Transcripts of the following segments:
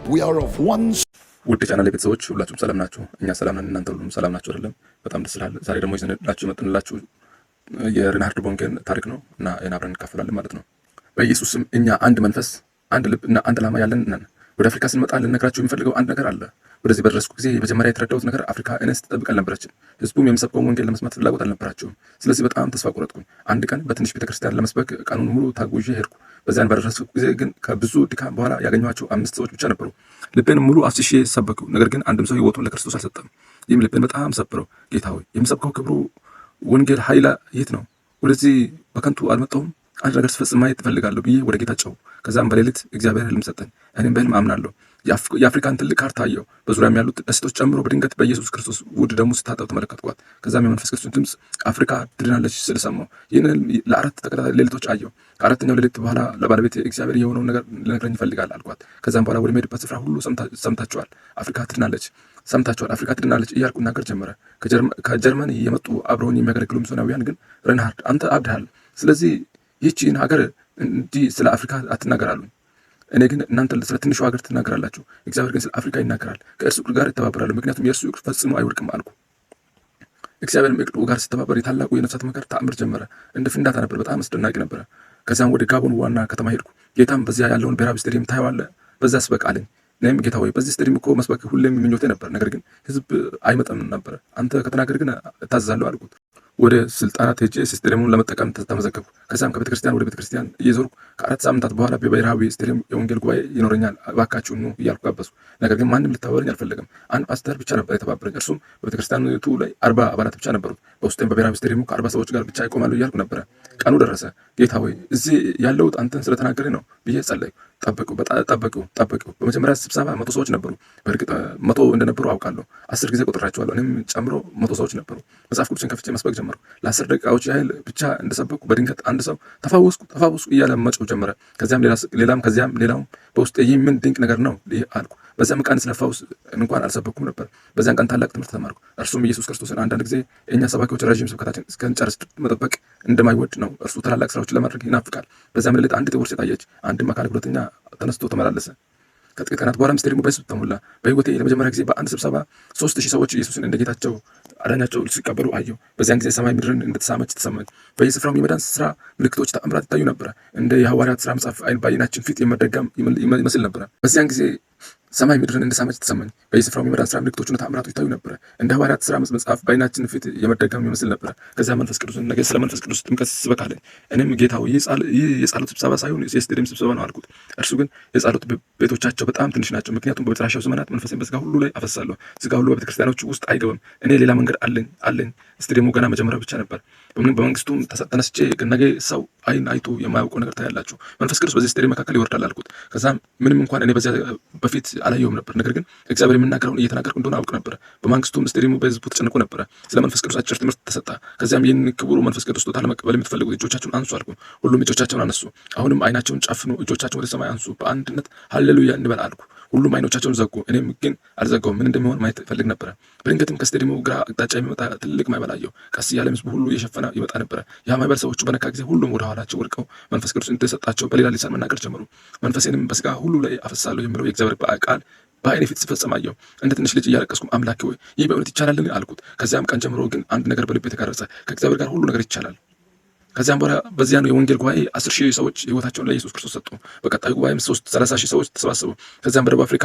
We are of one. ውድ ቻናል ቤተሰቦች ሁላችሁም ሰላም ናችሁ? እኛ ሰላም ነን። እናንተ ሁሉም ሰላም ናችሁ አይደለም? በጣም ደስ ይላል። ዛሬ ደግሞ ይዘንላችሁ የመጣንላችሁ የሬንሃርድ ቦንኬን ታሪክ ነው እና አብረን እንካፈላለን ማለት ነው። በኢየሱስም እኛ አንድ መንፈስ፣ አንድ ልብ እና አንድ ዓላማ ያለን ነን። ወደ አፍሪካ ስንመጣ ልነግራችሁ የሚፈልገው አንድ ነገር አለ። ወደዚህ በደረስኩ ጊዜ የመጀመሪያ የተረዳሁት ነገር አፍሪካ እኔን ስትጠብቅ አልነበረችም። ህዝቡም የምሰብከውን ወንጌል ለመስማት ፍላጎት አልነበራቸውም። ስለዚህ በጣም ተስፋ ቆረጥኩኝ። አንድ ቀን በትንሽ ቤተክርስቲያን ለመስበክ ቀኑን ሙሉ ታጉዤ ሄድኩ። በዚያን በደረስኩ ጊዜ ግን ከብዙ ድካም በኋላ ያገኘኋቸው 5 ሰዎች ብቻ ነበሩ። ልቤን ሙሉ አፍስሼ ሰበኩ። ነገር ግን አንድም ሰው ህይወቱን ለክርስቶስ አልሰጠም። ይህም ልቤን በጣም ሰብረው፣ ጌታ ሆይ የምሰብከው ክብሩ ወንጌል ኃይላ የት ነው? ወደዚህ በከንቱ አልመጣሁም። አንድ ነገር ስፈጽም ማየት እፈልጋለሁ ብዬ ወደ ጌታ ጨው። ከዛም በሌሊት እግዚአብሔር ህልም ሰጠኝ። እኔም በህልም አምናለሁ። የአፍሪካን ትልቅ ካርታ አየሁ። በዙሪያም ያሉት ደሴቶች ጨምሮ በድንገት በኢየሱስ ክርስቶስ ውድ ደሙ ስታጠብ ተመለከትኳት። ከዛም የመንፈስ ቅዱስን ድምፅ አፍሪካ ትድናለች ስል ሰማሁ። ይህንን ለ4 ተከታታይ ሌሊቶች አየሁ። ከአራተኛው ሌሊት በኋላ ለባለቤቴ እግዚአብሔር የሆነውን ነገር ልነግረኝ ይፈልጋል አልኳት። ከዛም በኋላ ወደ መሄድበት ስፍራ ሁሉ ሰምታችኋል፣ አፍሪካ ትድናለች፣ ሰምታችኋል፣ አፍሪካ ትድናለች እያልኩ እናገር ጀመረ። ከጀርመን የመጡ አብረውኝ የሚያገለግሉ ሚስዮናውያን ግን ሬንሃርድ አንተ አብድሃል፣ ስለዚህ ይህቺን ሀገር እንዲህ ስለ አፍሪካ አትናገራሉኝ። እኔ ግን እናንተ ስለ ትንሹ ሀገር ትናገራላችሁ፣ እግዚአብሔር ግን ስለ አፍሪካ ይናገራል። ከእርሱ ጋር ይተባበራሉ፣ ምክንያቱም የእርሱ እቅድ ፈጽሞ አይወድቅም አልኩ። እግዚአብሔርም እቅዱ ጋር ሲተባበር የታላቁ የነፍሳት መከር ተአምር ጀመረ። እንደ ፍንዳታ ነበር፣ በጣም አስደናቂ ነበረ። ከዚያም ወደ ጋቦን ዋና ከተማ ሄድኩ። ጌታም በዚያ ያለውን ብሔራዊ ስቴዲየም ታየዋለህ፣ በዛ ስበክ አለኝ። እኔም ጌታ ሆይ በዚህ ስቴዲየም እኮ መስበክ ሁሌም ምኞቴ ነበር፣ ነገር ግን ህዝብ አይመጣም ነበር። አንተ ከተናገር ግን እታዘዛለሁ አልኩት። ወደ ስልጣናት ሄጄ ስቴዲየሙን ለመጠቀም ተመዘገብኩ። ከዚያም ከቤተ ክርስቲያን ወደ ቤተ ክርስቲያን እየዞርኩ ከ4 ሳምንታት በኋላ በብሔራዊ ስቴዲየም የወንጌል ጉባኤ ይኖረኛል፣ እባካችሁ ኑ እያልኩ ጋበዝኩ። ነገር ግን ማንም ሊተባበረኝ አልፈለገም። አንድ ፓስተር ብቻ ነበር የተባበረኝ። እርሱም በቤተ ክርስቲያኒቱ ላይ 40 አባላት ብቻ ነበሩት። በውስጤም በብሔራዊ ስቴዲየሙ ከ40 ሰዎች ጋር ብቻ ይቆማሉ እያልኩ ነበረ። ቀኑ ደረሰ። ጌታ ሆይ እዚህ ያለሁት አንተን ስለተናገረኝ ነው ብዬ ጸለይኩ። ጠበቁ። በመጀመሪያ ስብሰባ 100 ሰዎች ነበሩ። በእርግጥ 100 እንደነበሩ አውቃለሁ። 10 ጊዜ ቆጥራቸዋለሁ። እኔም ጨምሮ 100 ሰዎች ነበሩ። መጽሐፍ ቅዱስን ከፍቼ መስበክ ጀመርኩ። ለ10 ደቂቃዎች ያህል ብቻ እንደሰበኩ በድንገት አንድ ሰው ተፈወስኩ እያለ መጮህ ጀመረ። ከዚያም ሌላም ከዚያም ሌላውም በውስጤ ይህ ምን ድንቅ ነገር ነው አልኩ። በዚያም ቀን ስለ ፈውስ እንኳን አልሰበኩም ነበር። በዚያን ቀን ታላቅ ትምህርት ተማርኩ። እርሱም ኢየሱስ ክርስቶስን አንዳንድ ጊዜ የእኛ ሰባኪዎች ረዥም ስብከታችን እስከንጨርስ መጠበቅ እንደማይወድ ነው። እርሱ ታላላቅ ስራዎችን ለማድረግ ይናፍቃል። በዚያም ሌሊት አንዲት ዕውር ሴት አየች። አንድም አካል ጉዳተኛ ተነስቶ ተመላለሰ። ከጥቂት ቀናት በኋላ ስቴዲየሙ በሕዝብ ተሞላ። በሕይወቴ ለመጀመሪያ ጊዜ በአንድ ስብሰባ 3000 ሰዎች ኢየሱስን እንደ ጌታቸው አዳኛቸው ሲቀበሉ አየሁ። በዚያን ጊዜ ሰማይ ምድርን እንደተሳመች ተሰማኝ። በየስፍራው የመዳን ስራ ምልክቶች፣ ተአምራት ይታዩ ነበረ። እንደ የሐዋርያት ስራ መጽሐፍ በዓይናችን ፊት የመደገም ይመስል ነበረ። በዚያን ጊዜ ሰማይ ምድርን እንደሳመች ተሰማኝ። በየስፍራው የመዳን ስራ ምልክቶችና ተአምራቱ ይታዩ ነበረ። እንደ ሐዋርያት ስራ መጽሐፍ በዓይናችን ፊት የመደገም ይመስል ነበረ። ከዚያ መንፈስ ቅዱስን ነገ ስለ መንፈስ ቅዱስ ጥምቀት ስበካለኝ። እኔም ጌታ ሆይ ይህ የጸሎት ስብሰባ ሳይሆን የስቴዲየም ስብሰባ ነው አልኩት። እርሱ ግን የጸሎት ቤቶቻቸው በጣም ትንሽ ናቸው፣ ምክንያቱም በመጨረሻው ዘመናት መንፈሴን በስጋ ሁሉ ላይ አፈሳለሁ። ስጋ ሁሉ በቤተ ክርስቲያኖች ውስጥ አይገባም። እኔ ሌላ መንገድ አለኝ። ስቴዲየሙ ገና መጀመሪያው ብቻ ነበር። በመንግስቱም ተነስቼ ነገ ሰው አይን አይቶ የማያውቀው ነገር ታያላችሁ። መንፈስ ቅዱስ በዚህ ስቴዲየም መካከል ይወርዳል አልኩት። ከዛም ምንም እንኳን እኔ በዚያ በፊት አላየውም ነበር፣ ነገር ግን እግዚአብሔር የምናገረውን እየተናገርኩ እንደሆነ አውቅ ነበር። በመንግስቱም ስቴዲየሙ በህዝቡ ተጨንቆ ነበረ። ስለ መንፈስ ቅዱስ አጭር ትምህርት ተሰጣ። ከዚያም ይህን ክቡር መንፈስ ቅዱስ ስጦታ ለመቀበል የምትፈልጉ እጆቻችሁን አንሱ አልኩ። ሁሉም እጆቻቸውን አነሱ። አሁንም አይናቸውን ጨፍኑ፣ እጆቻቸውን ወደ ሰማይ አንሱ፣ በአንድነት ሃሌሉያ እንበል አልኩ። ሁሉም አይኖቻቸውን ዘጉ። እኔም ግን አልዘጋውም። ምን እንደሚሆን ማየት ፈልግ ነበረ። በድንገትም ከስቴዲየሙ ግራ አቅጣጫ የሚመጣ ትልቅ ማዕበል አየሁ። ቀስ እያለ ህዝቡ ሁሉ እየሸፈነ ይመጣ ነበረ። ያ ማዕበል ሰዎቹ በነካ ጊዜ ሁሉም ወደ ኋላቸው ወድቀው መንፈስ ቅዱስ እንደሰጣቸው በሌላ ሊሳን መናገር ጀመሩ። መንፈሴንም በስጋ ሁሉ ላይ አፈሳለሁ የሚለው የእግዚአብሔር ቃል በዓይኔ ፊት ሲፈጸም አየሁ። እንደ ትንሽ ልጅ እያለቀስኩም አምላኬ ሆይ ይህ በእውነት ይቻላልን አልኩት። ከዚያም ቀን ጀምሮ ግን አንድ ነገር በልቤ ተቀረጸ፣ ከእግዚአብሔር ጋር ሁሉ ነገር ይቻላል። ከዚያም በኋላ በዚያ ነው የወንጌል ጉባኤ 10,000 ሰዎች ህይወታቸውን ለኢየሱስ ክርስቶስ ሰጡ። በቀጣዩ ጉባኤም 30,000 ሰዎች ተሰባሰቡ። ከዚያም በደቡብ አፍሪካ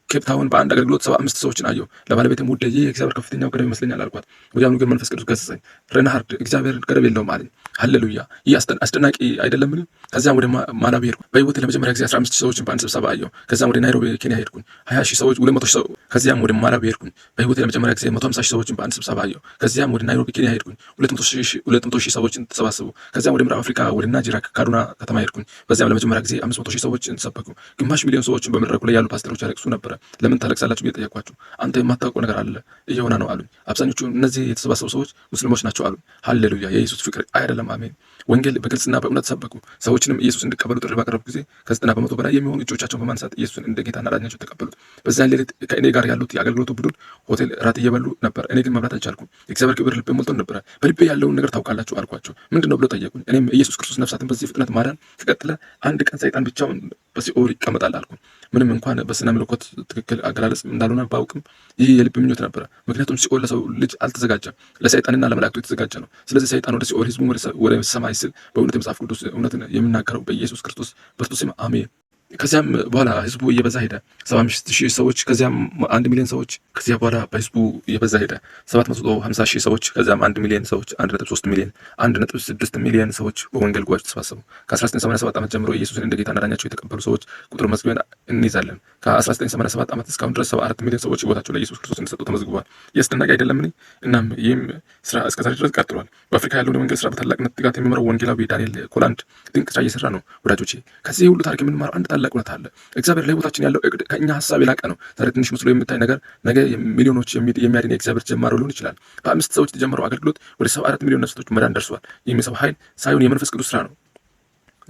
ኬፕታውን በአንድ አገልግሎት 75 ሰዎችን አየሁ። ለባለቤቴም ውዴ ይህ የእግዚአብሔር ከፍተኛው ገደብ ይመስለኛል አልኳት። ወዲያውኑ ግን መንፈስ ቅዱስ ገሰጸኝ። ሬንሃርድ እግዚአብሔር ገደብ የለውም አለኝ። ሃሌሉያ! ይህ አስደናቂ አይደለምን? ከዚያም ወደ ማላዊ ሄድኩ። በህይወቴ ለመጀመሪያ ጊዜ 15,000 ሰዎችን በአንድ ስብሰባ አየሁ። ከዚያም ወደ ናይሮቢ ኬንያ ሄድኩኝ። 20,000 ሰዎች 200,000 ሰው። ከዚያም ወደ ማላዊ ሄድኩኝ። በህይወቴ ለመጀመሪያ ጊዜ 150,000 ሰዎችን በአንድ ስብሰባ አየሁ። ከዚያም ወደ ናይሮቢ ኬንያ ሄድኩኝ። 200,000 ሰዎችን ተሰባሰቡ። ከዚያም ወደ ምዕራብ አፍሪካ ወደ ናይጄሪያ ካዱና ከተማ ሄድኩኝ። በዚያም ለመጀመሪያ ጊዜ 500,000 ሰዎችን ሰበኩ። ግማሽ ሚሊዮን ሰዎችን በመድረኩ ላይ ያሉ ፓስተሮች ያለቅሱ ነበረ። ለምን ታለቅሳላችሁ ብዬ ጠየኳቸው። አንተ የማታውቀው ነገር አለ እየሆነ ነው አሉኝ። አብዛኞቹ እነዚህ የተሰባሰቡ ሰዎች ሙስሊሞች ናቸው አሉኝ። ሃሌሉያ! የኢየሱስ ፍቅር አይደለም። አሜን። ወንጌል በግልጽና በእውነት ሰበኩ። ሰዎችንም ኢየሱስ እንዲቀበሉ ጥሪ ባቀረቡ ጊዜ ከ90 በመቶ በላይ የሚሆኑ እጆቻቸውን በማንሳት ኢየሱስን እንደ ጌታና ዳኛቸው ተቀበሉት። በዚያን ሌሊት ከእኔ ጋር ያሉት የአገልግሎቱ ቡድን ሆቴል ራት እየበሉ ነበር። እኔ ግን መብላት አልቻልኩም። የእግዚአብሔር ክብር ልቤ ሞልቶ ነበረ። በልቤ ያለውን ነገር ታውቃላችሁ አልኳቸው። ምንድን ነው ብሎ ጠየቁኝ። እኔም ኢየሱስ ክርስቶስ ነፍሳትን በዚህ ፍጥነት ማዳን ከቀጠለ አንድ ቀን ሰይጣን ብቻውን በሲኦል ይቀመጣል አልኩ። ምንም እንኳን በስነ መለኮት ትክክል አገላለጽ እንዳልሆነ ባውቅም ይህ የልብ ምኞት ነበረ። ምክንያቱም ሲኦል ለሰው ልጅ አልተዘጋጀም፣ ለሰይጣንና ለመላእክቱ የተዘጋጀ ነው። ስለዚህ ሰይጣን ወደ ሲኦል፣ ህዝቡ ወደ ሰማይ ስል በእውነት የመጽሐፍ ቅዱስ እውነትን የምናገረው በኢየሱስ ክርስቶስ በርቱ ስም አሜን። ከዚያም በኋላ ህዝቡ እየበዛ ሄደ። 75,000 ሰዎች፣ ከዚያም 1 ሚሊዮን ሰዎች። ከዚያ በኋላ በህዝቡ እየበዛ ሄደ። 750,000 ሰዎች፣ ከዚያም 1 ሚሊዮን ሰዎች፣ 1.3 ሚሊዮን፣ 1.6 ሚሊዮን ሰዎች በወንጌል ጉባኤ ተሰባሰቡ። ከ1987 ዓመት ጀምሮ ኢየሱስን እንደ ጌታና ዳኛቸው የተቀበሉ ሰዎች ቁጥር መዝግበን እንይዛለን። ከ1987 ዓመት እስካሁን ድረስ 74 ሚሊዮን ሰዎች ህይወታቸው ለኢየሱስ ክርስቶስ እንደሰጡ ተመዝግቧል። ይህ አስደናቂ አይደለምን? እናም ይህም ስራ እስከዛሬ ድረስ ቀጥሏል። በአፍሪካ ያለውን የወንጌል ስራ በታላቅነት ትጋት የሚመራው ወንጌላዊ ዳንኤል ኮላንድ ድንቅ ስራ እየሰራ ነው። ወዳጆቼ ከዚህ ሁሉ ታሪክ የምንማረው አንድ ታላቅ እውነት አለ። እግዚአብሔር ለህይወታችን ያለው እቅድ ከእኛ ሀሳብ የላቀ ነው። ዛሬ ትንሽ መስሎ የምታይ ነገር ነገ ሚሊዮኖች የሚያድን የእግዚአብሔር ጀማሮ ሊሆን ይችላል። በ5 ሰዎች የተጀመረው አገልግሎት ወደ 74 ሚሊዮን ነፍሳቶች መዳን ደርሷል። ይህም የሰው ኃይል ሳይሆን የመንፈስ ቅዱስ ስራ ነው።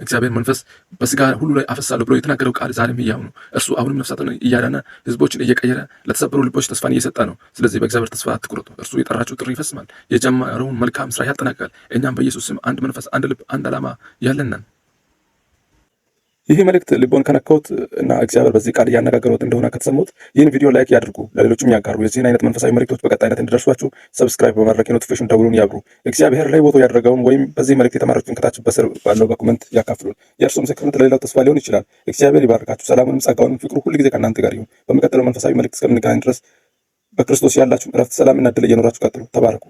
እግዚአብሔር መንፈስ በስጋ ሁሉ ላይ አፈሳለሁ ብሎ የተናገረው ቃል ዛሬም ሕያው ነው። እርሱ አሁንም ነፍሳትን እያዳነ ህዝቦችን እየቀየረ ለተሰበሩ ልቦች ተስፋን እየሰጠ ነው። ስለዚህ በእግዚአብሔር ተስፋ አትቁረጡ። እርሱ የጠራችሁ ጥሪ ይፈጽማል፣ የጀመረውን መልካም ስራ ያጠናቅቃል። እኛም በኢየሱስ ስም አንድ መንፈስ፣ አንድ ልብ፣ አንድ ዓላማ ያለን ነን። ይህ መልእክት ልቦን ከነካዎት እና እግዚአብሔር በዚህ ቃል እያነጋገሩት እንደሆነ ከተሰሙት ይህን ቪዲዮ ላይክ ያድርጉ፣ ለሌሎችም ያጋሩ። የዚህን አይነት መንፈሳዊ መልእክቶች በቀጣይነት እንዲደርሷችሁ ሰብስክራይብ በማድረግ የኖቲፊኬሽን ደውሉን ያብሩ። እግዚአብሔር ላይ ቦታው ያደረገውን ወይም በዚህ መልእክት የተማራችሁትን ከታች በስር ባለው በኮመንት ያካፍሉን። የእርሱ ምስክርነት ለሌላው ተስፋ ሊሆን ይችላል። እግዚአብሔር ይባርካችሁ። ሰላሙንም ጸጋውንም ፍቅሩ ሁልጊዜ ከእናንተ ጋር ይሁን። በሚቀጥለው መንፈሳዊ መልእክት እስከምንገናኝ ድረስ በክርስቶስ ያላችሁን እረፍት፣ ሰላምና ዕድል እየኖራችሁ ቀጥሉ። ተባረኩ።